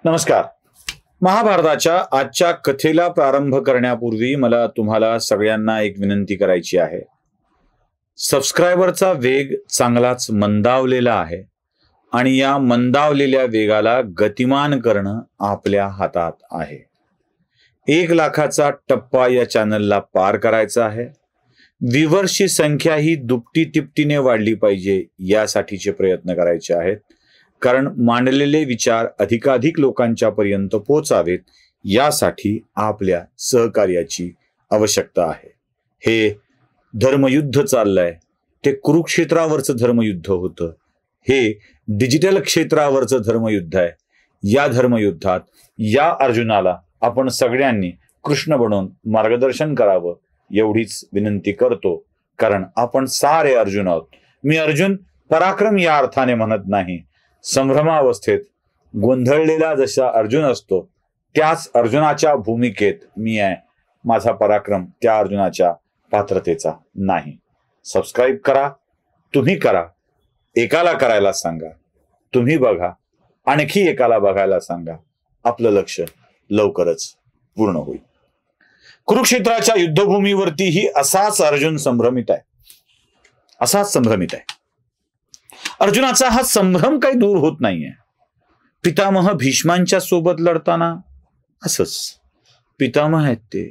नमस्कार. महाभारताच्या आजच्या कथेला प्रारंभ करण्यापूर्वी मला तुम्हाला सगळ्यांना एक विनंती करायची आहे. सबस्क्रायबरचा वेग चांगलाच मंदावलेला आहे आणि या मंदावलेल्या वेगाला गतिमान करणं आपल्या हातात आहे. 1,00,000चा टप्पा या चॅनलला पार करायचा आहे. व्ह्यूअर्सची संख्या ही दुपटी तिपटीने वाढली पाहिजे यासाठीचे प्रयत्न करायचे आहेत, कारण मांडलेले विचार अधिकाधिक लोकांच्या पर्यंत पोहोचावेत यासाठी आपल्या सहकार्याची आवश्यकता आहे. हे धर्मयुद्ध चाललंय, ते कुरुक्षेत्रावरचं धर्मयुद्ध होतं, हे डिजिटल क्षेत्रावरचं धर्मयुद्ध आहे. या धर्मयुद्धात या अर्जुनाला आपण सगळ्यांनी कृष्ण बनून मार्गदर्शन करावं एवढीच विनंती करतो, कारण आपण सारे अर्जुन आहोत. मी अर्जुन पराक्रम या अर्थाने म्हणत नाही. संभ्रमावस्थेत गोंधळलेला जसा अर्जुन असतो त्याच अर्जुनाच्या भूमिकेत मी आहे. माझा पराक्रम त्या अर्जुनाच्या पात्रतेचा नाही. सबस्क्राईब करा, तुम्ही करा, एकाला करायला सांगा, तुम्ही बघा, आणखी एकाला बघायला सांगा. आपलं लक्ष लवकरच पूर्ण होईल. कुरुक्षेत्राच्या युद्धभूमीवरतीही असाच अर्जुन संभ्रमित आहे, असाच संभ्रमित आहे. अर्जुनाचा हा संभ्रम काही दूर होत नाहीये. पितामह भीष्मांच्या सोबत लढताना असंच, पितामह आहेत ते,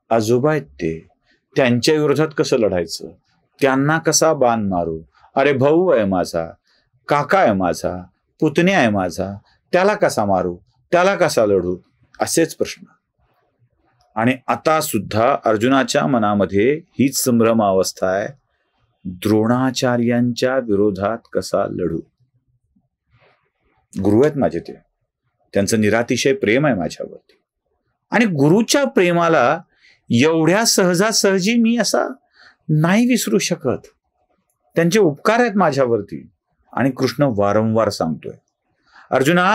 आजोबा आहेत ते, त्यांच्या विरोधात कसं लढायचं, त्यांना कसा बाण मारू, अरे भाऊ आहे माझा, काका आहे माझा, पुतण्या आहे माझा, त्याला कसा मारू, त्याला कसा लढू, असेच प्रश्न. आणि आता सुद्धा अर्जुनाच्या मनामध्ये हीच संभ्रमावस्था आहे. द्रोणाचार्यांच्या विरोधात कसा लढू. गुरु आहेत माझे, ते त्यांचं निरातिशय प्रेम आहे माझ्यावरती, आणि गुरुच्या प्रेमाला एवढ्या सहजासहजी मी असा नाही विसरू शकत. त्यांचे उपकार आहेत माझ्यावरती. आणि कृष्ण वारंवार सांगतोय, अर्जुना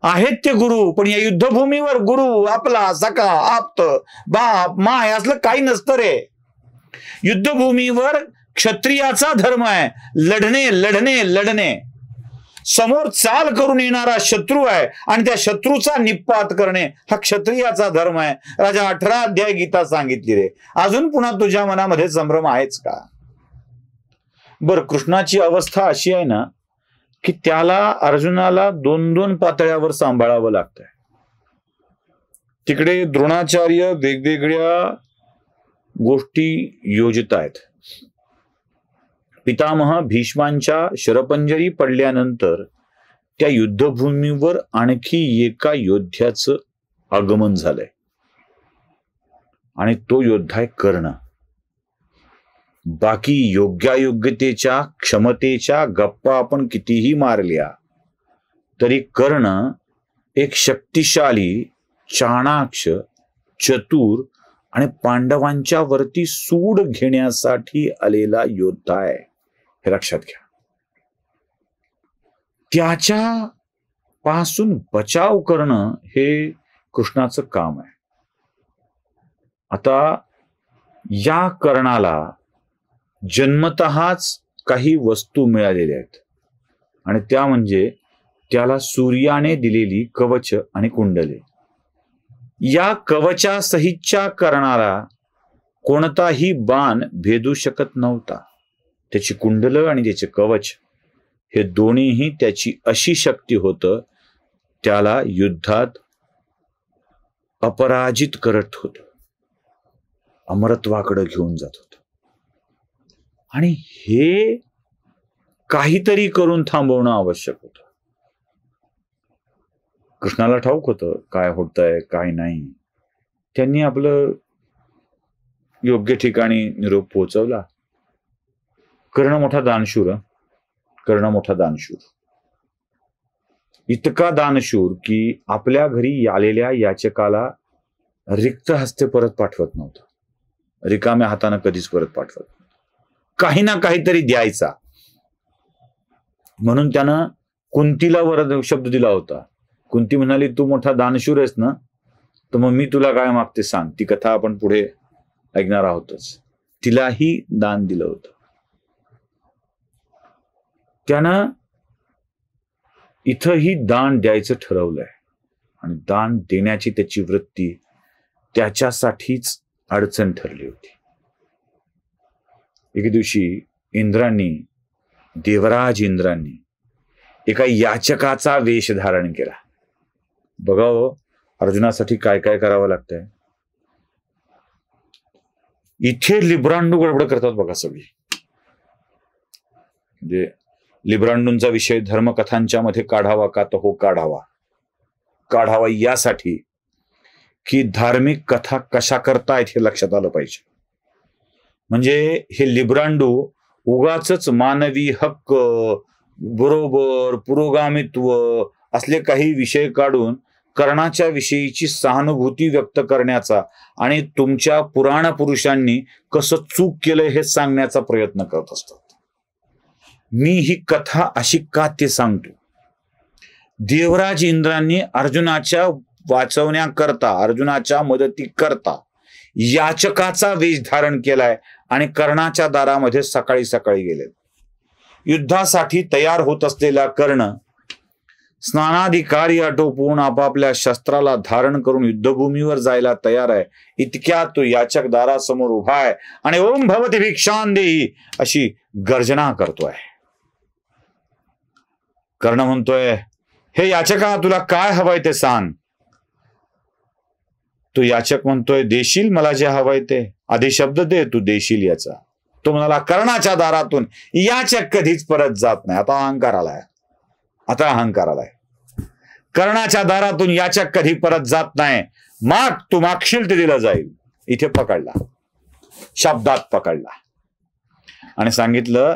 आहेत ते गुरु, पण या युद्धभूमीवर गुरु आपला सखा आप्त बाप माय असलं काही नसतं रे. युद्धभूमीवर क्षत्रियाचा धर्म आहे लढणे लढणे लढणे. समोर चाल करून येणारा शत्रू आहे आणि त्या शत्रूचा निपात करणे हा क्षत्रियाचा धर्म आहे. राजा 18 अध्याय गीता सांगितली रे. अजून पुन्हा तुझ्या मनामध्ये संभ्रम आहेच का? बर, कृष्णाची अवस्था अशी आहे ना की त्याला अर्जुनाला 2-2 पातळ्यावर सांभाळावं लागतंय. तिकडे द्रोणाचार्य वेगवेगळ्या गोष्टी योजित आहेत. पितामह भीष्मांच्या शरपंजरी पडल्यानंतर त्या युद्धभूमीवर आणखी एका योद्ध्याचं आगमन झालंय, आणि तो योद्धा आहे कर्ण. बाकी योग्यायोग्यतेच्या क्षमतेच्या गप्पा आपण कितीही मारल्या तरी कर्ण एक शक्तिशाली, चाणाक्ष, चतुर आणि पांडवांच्या वरती सूड घेण्यासाठी आलेला योद्धा आहे, हे लक्षात घ्या. त्याच्या पासून बचाव करणं हे कृष्णाचं काम आहे. आता या कर्णाला जन्मतःच काही वस्तू मिळालेल्या आहेत, आणि त्या म्हणजे त्याला सूर्याने दिलेली कवच आणि कुंडले. या कवचा सहितच्या कर्णाला कोणताही बाण भेदू शकत नव्हता. त्याची कुंडलं आणि त्याचे कवच हे दोन्हीही त्याची अशी शक्ती होतं, त्याला युद्धात अपराजित करत होतं, अमरत्वाकडे घेऊन जात होतं. आणि हे काहीतरी करून थांबवणं आवश्यक होतं. कृष्णाला ठाऊक होतं काय होतंय काय नाही. त्यांनी आपलं योग्य ठिकाणी निरोप पोहोचवला. कर्ण मोठा दानशूर, कर्ण मोठा दानशूर, इतका दानशूर की आपल्या घरी आलेल्या याचकाला रिक्त हस्ते परत पाठवत नव्हता. रिकाम्या हाताने कधीच परत पाठवत नव्हता. काही ना काहीतरी द्यायचा. म्हणून त्यानं कुंतीला वरद शब्द दिला होता. कुंती म्हणाली, तू मोठा दानशूर आहेस ना, तर मग मी तुला काय मागते सांग. ती कथा आपण पुढे ऐकणार आहोतच. तिलाही दान दिलं होतं. त्यानं इथंही दान द्यायचं ठरवलंय. आणि दान देण्याची त्याची वृत्ती त्याच्यासाठीच अडचण ठरली होती. एके दिवशी देवराज इंद्रांनी एका याचकाचा वेश धारण केला. बघावं अर्जुनासाठी काय काय करावं लागतंय. इथे लिब्रांडू गडबड करतात बघा सगळी. म्हणजे लिब्रांडूंचा विषय धर्मकथांच्या मध्ये काढावा का, तर हो काढावा यासाठी की धार्मिक कथा कशा करतायत हे लक्षात आलं पाहिजे. म्हणजे हे लिब्रांडू उगाच मानवी हक्क, बरोबर, पुरोगामित्व असले काही विषय काढून कर्णाच्या विषयीची सहानुभूती व्यक्त करण्याचा आणि तुमच्या पुराण पुरुषांनी कसं चूक केलंय हे सांगण्याचा प्रयत्न करत असतात. मी ही कथा अशी का ते सांगतो. देवराज इंद्रांनी अर्जुनाच्या वाचवण्याकरता, अर्जुनाच्या मदतीकरता याचकाचा वेश धारण केलाय आणि कर्णाच्या दारामध्ये सकाळी सकाळी गेले. युद्धासाठी तयार होत असलेला कर्ण स्नानादी कार्य आटोपून आपापल्या शस्त्राला धारण करून युद्धभूमीवर जायला तयार आहे. इतक्यात तो याचक दारासमोर उभा आहे आणि ओम भवती भिक्षां देही अशी गर्जना करतोय. कर्ण म्हणतोय, हे याचका तुला काय हवंय ते सांग. तो याचक म्हणतोय, देशील मला जे हवंय ते. आधी शब्द दे, तू देशील याचा. तो म्हणाला, कर्णाच्या दारातून याचक कधीच परत जात नाही. आता अहंकार आलाय. कर्णाच्या दारातून याचक कधी परत जात नाही. माग, तू मागशील ते दिलं जाईल. इथे पकडला, शब्दात पकडला आणि सांगितलं,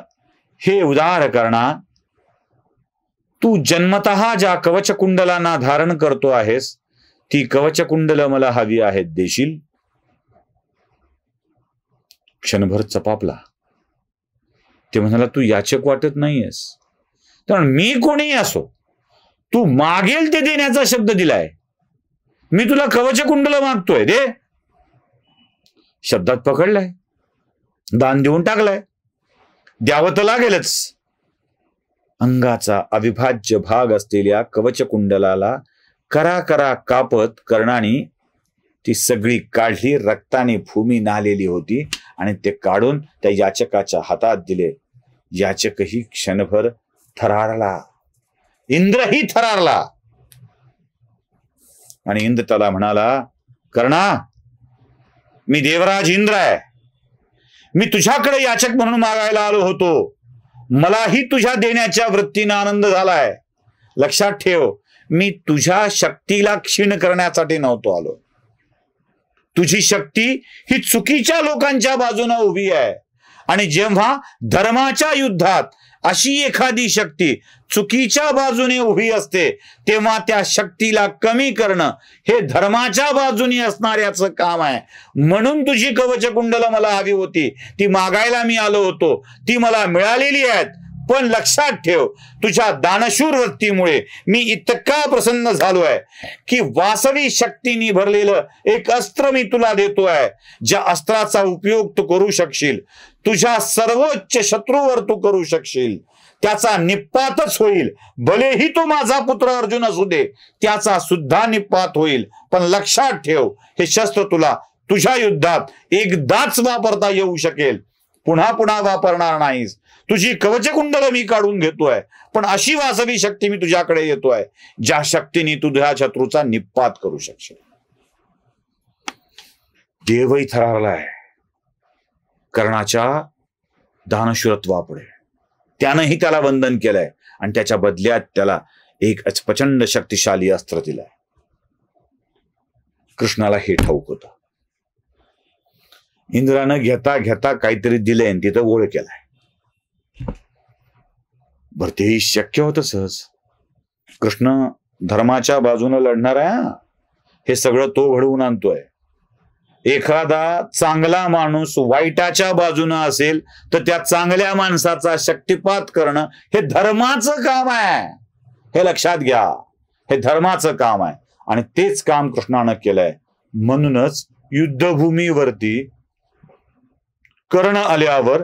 हे उदार कर्णा, तू जन्मतः ज्या कवच कुंडलांना धारण करतो आहेस ती कवच कुंडल मला हवी आहेत, देशील. क्षणभर चपापला. ते म्हणाला, तू याचक वाटत नाहीयेस, तर मी कोणी असो, तू मागेल ते देण्याचा शब्द दिलाय. मी तुला कवच कुंडल मागतोय, दे. शब्दात पकडलाय, दान देऊन टाकलाय, द्यावं तर लागेलच. अंगाचा अविभाज्य भाग असलेल्या कवच कुंडलाला करा कापत कर्णाने ती सगळी काढली. रक्ताने भूमी नालेली होती आणि ते काढून त्या याचकाच्या हातात दिले. याचकही क्षणभर थरारला, इंद्रही थरारला. आणि इंद्र त्याला म्हणाला, कर्णा, मी देवराज इंद्र आहे. मी तुझ्याकडे याचक म्हणून मागायला आलो होतो. मलाही तुझ्या देण्याच्या वृत्तीने आनंद झालाय. लक्षात ठेव, मी तुझ्या शक्तीला क्षीण करण्यासाठी नव्हतो आलो. तुझी शक्ती ही चुकीच्या लोकांच्या बाजूने उभी आहे. आणि जेव्हा धर्माच्या युद्धात अशी एखादी शक्ती चुकीच्या बाजूने उभी असते, तेव्हा त्या शक्तीला कमी करणं हे धर्माच्या बाजूने असणाऱ्याचं काम आहे. म्हणून तुझी कवच कुंडल मला हवी होती, ती मागायला मी आलो होतो. ती मला मिळालेली आहेत. पण लक्षात ठेव, तुझ्या दानशूर वृत्तीमुळे मी इतका प्रसन्न झालोय की वासवी शक्तीने भरलेलं एक अस्त्र मी तुला देतोय. ज्या अस्त्राचा उपयोग तू करू शकशील, तुझ्या सर्वोच्च शत्रूवर तू करू शकशील. त्याचा निपातच होईल. भलेही तो माझा पुत्र अर्जुन असू दे, त्याचा सुद्धा निपात होईल. पण लक्षात ठेव, हे शस्त्र तुला तुझ्या युद्धात एकदाच वापरता येऊ शकेल, पुन्हा पुन्हा वापरणार नाहीस. तुझी कवचकुंडल मी काढून घेतोय, पण अशी वासवी शक्ती मी तुझ्याकडे येतोय ज्या शक्तीने तुझ्या शत्रूचा निपात करू शकशील. देवही थरारलाय कर्णाच्या दानशूरत्वापुढे. त्यानंही त्याला वंदन केलंय आणि त्याच्या बदल्यात त्याला एक प्रचंड शक्तिशाली अस्त्र दिलंय. कृष्णाला हे ठाऊक होतं. इंद्रानं घेता घेता काहीतरी दिलंय आणि तिथं ओळ केलाय. बर, तेही शक्य होतं सहज. कृष्ण धर्माच्या बाजूने लढणार आहे. हे सगळं तो घडवून आणतोय. एखादा चांगला माणूस वाईटाच्या बाजूने असेल तर त्या चांगल्या माणसाचा शक्तिपात करणं हे धर्माचं काम आहे. हे लक्षात घ्या, हे धर्माचं काम आहे आणि तेच काम कृष्णानं केलंय. म्हणूनच युद्धभूमीवरती कर्ण आल्यावर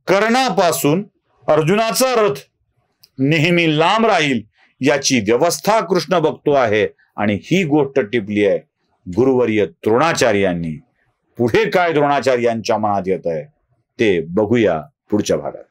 कर्णापासून अर्जुनाचा रथ नेहमी लांब राहील याची व्यवस्था कृष्ण बघतो आहे आणि ही गोष्ट टिपली आहे गुरुवर्य द्रोणाचार्यांनी. पुढे काय द्रोणाचार्यांच्या मनात येत आहे ते बघूया पुढच्या भागात.